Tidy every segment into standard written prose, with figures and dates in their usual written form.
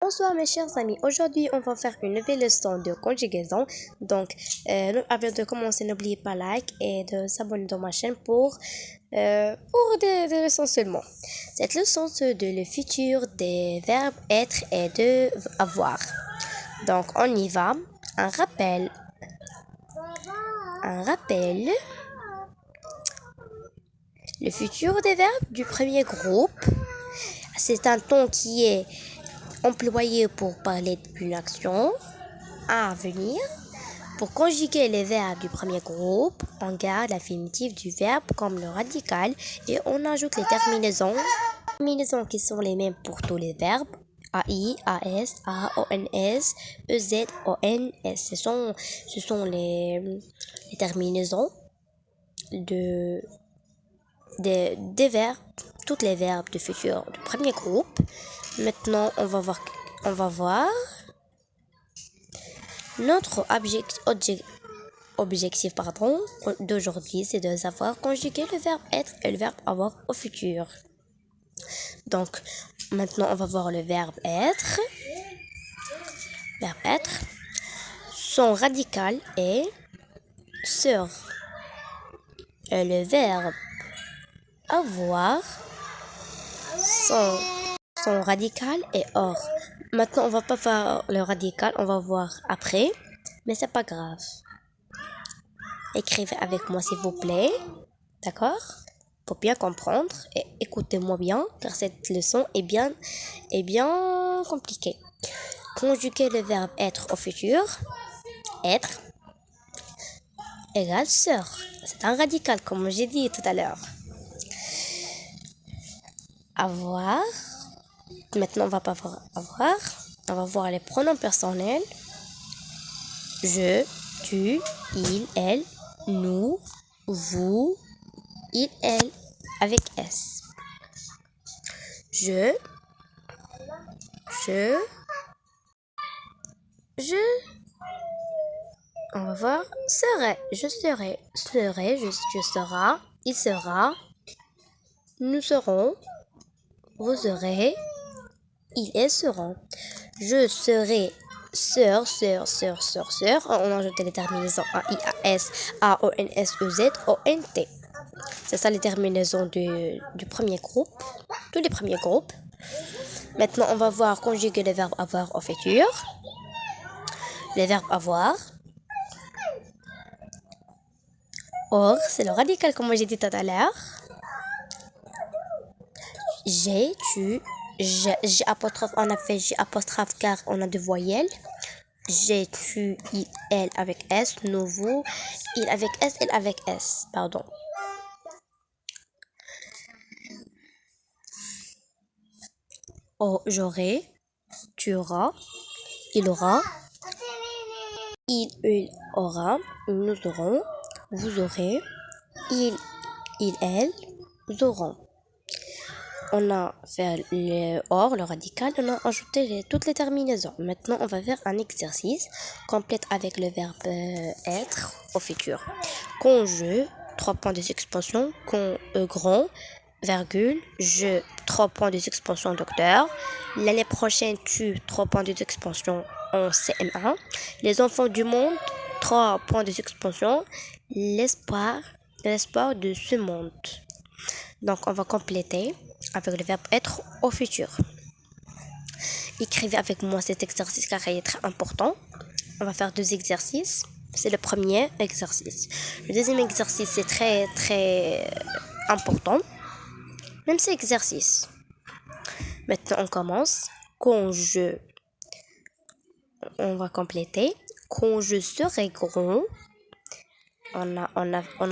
Bonsoir mes chers amis, aujourd'hui on va faire une nouvelle leçon de conjugaison. Donc avant de commencer, n'oubliez pas like et de s'abonner dans ma chaîne pour des leçons seulement. Cette leçon c'est de le futur des verbes être et de avoir. Donc on y va. Un rappel. Le futur des verbes du premier groupe. C'est un ton qui est employé pour parler d'une action à venir. Pour conjuguer les verbes du premier groupe, on garde l'infinitif du verbe comme le radical et on ajoute les terminaisons. Les terminaisons qui sont les mêmes pour tous les verbes. AI, AS, AONS, EZ, ONS. Ce sont les terminaisons des verbes, toutes les verbes du futur du premier groupe. Maintenant, on va voir notre objectif d'aujourd'hui, c'est de savoir conjuguer le verbe être et le verbe avoir au futur. Donc, maintenant, on va voir le verbe être. Son radical est sur. Et le verbe avoir, son radical est or. Maintenant, on va pas faire le radical, on va voir après, mais c'est pas grave. Écrivez avec moi s'il vous plaît, d'accord? Pour bien comprendre et écoutez-moi bien, car cette leçon est bien compliquée. Conjuguer le verbe être au futur. Être égale sœur. C'est un radical, comme j'ai dit tout à l'heure. Avoir. Maintenant, on va pas voir avoir. On va voir les pronoms personnels. Je, tu, il, elle, nous, vous, il, elle, avec S. Je. On va voir serait. Je serai. Serai, je seras. Il sera. Nous serons. Vous serez. Ils seront. Je serai sœur. On ajoute les terminaisons A, I, A, S, A, O, N, S, E, Z, O, N, T. C'est ça les terminaisons du premier groupe. Tous les premiers groupes. Maintenant, on va voir conjuguer le verbe avoir au futur. Le verbe avoir. Or, c'est le radical comme j'ai dit tout à l'heure. J'ai, tu, j'ai apostrophe, on a fait j'ai apostrophe car on a deux voyelles. J'ai, tu, il, elle avec S, nous, vous, il avec S, elle avec S, pardon. Oh, j'aurai, tu auras, il aura, il aura, nous aurons, vous aurez, il, elle, nous aurons. On a fait le or, le radical, on a ajouté toutes les terminaisons. Maintenant, on va faire un exercice complète avec le verbe être au futur. Quand je, 3 points de suspension, quand grand, virgule, je, 3 points de suspension docteur. L'année prochaine, tu, 3 points de suspension en CM1. Les enfants du monde, 3 points de suspension. L'espoir de ce monde. Donc, on va compléter avec le verbe être au futur. Écrivez avec moi cet exercice car il est très important. On va faire 2 exercices. C'est le premier exercice. Le deuxième exercice, c'est très important. Même cet exercice. Maintenant, on commence. On va compléter. Quand je serai grand, on a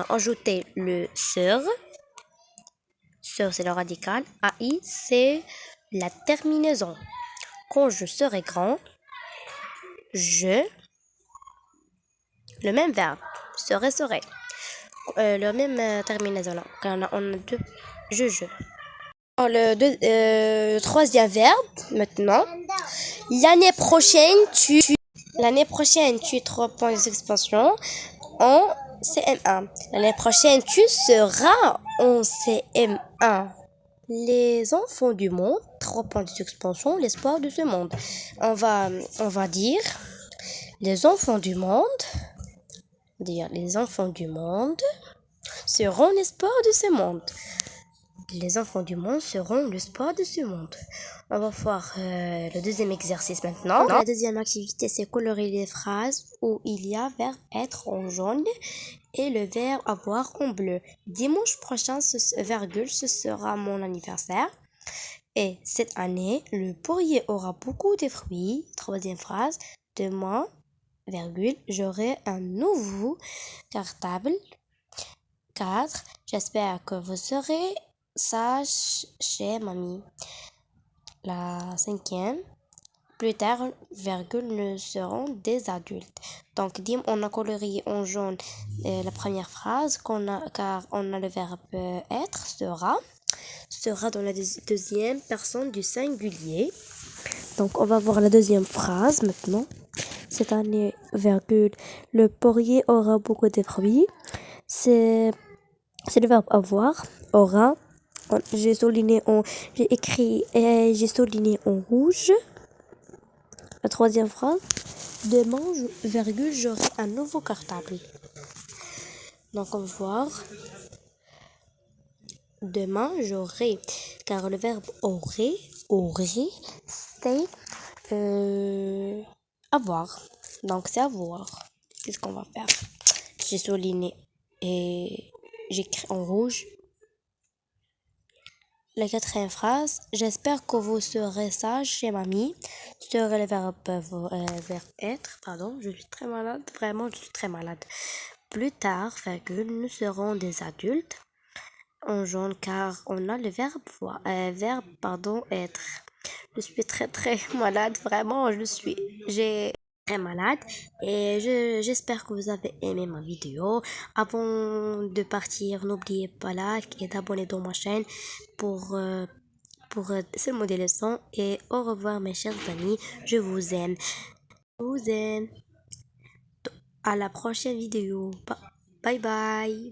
ajouté le sœur. Sœur, c'est le radical. AI, c'est la terminaison. Quand je serai grand, le même verbe, serait. Le même terminaison là. On a deux, je. Le troisième verbe, maintenant. L'année prochaine, tu 3 points d'expansion en CM1. L'année prochaine, tu seras en CM1. Les enfants du monde, 3 points de suspension, l'espoir de ce monde. On va dire les enfants du monde. Dire les enfants du monde seront l'espoir de ce monde. Les enfants du monde seront l'espoir de ce monde. On va voir le deuxième exercice maintenant. La deuxième activité, c'est colorer les phrases où il y a verbe être en jaune et le verbe avoir en bleu. Dimanche prochain, ce sera mon anniversaire. Et cette année, le poirier aura beaucoup de fruits. Troisième phrase, demain, j'aurai un nouveau cartable. 4. J'espère que vous serez sage chez mamie. La cinquième. Plus tard, nous serons des adultes. Donc, on a colorié en jaune la première phrase car on a le verbe être, sera dans la deuxième personne du singulier. Donc, on va voir la deuxième phrase maintenant. Cette année, le poirier aura beaucoup de fruits. C'est le verbe avoir, aura. J'ai souligné j'ai souligné en rouge. La troisième phrase, demain, j'aurai un nouveau cartable. Donc, on va voir. Demain, j'aurai. Car le verbe aurait, c'est avoir. Donc, c'est avoir. Qu'est-ce qu'on va faire? J'ai souligné et j'écris en rouge. La quatrième phrase, j'espère que vous serez sage chez mamie. Serait le verbe être, je suis très malade, vraiment, je suis très malade. Plus tard, nous serons des adultes. En jaune, car on a le verbe être. Je suis très très malade, vraiment, j'ai très malade et j'espère que vous avez aimé ma vidéo. Avant de partir, n'oubliez pas like et d'abonner dans ma chaîne pour ce mot des leçons et au revoir mes chers amis, je vous aime. À la prochaine vidéo. Bye bye.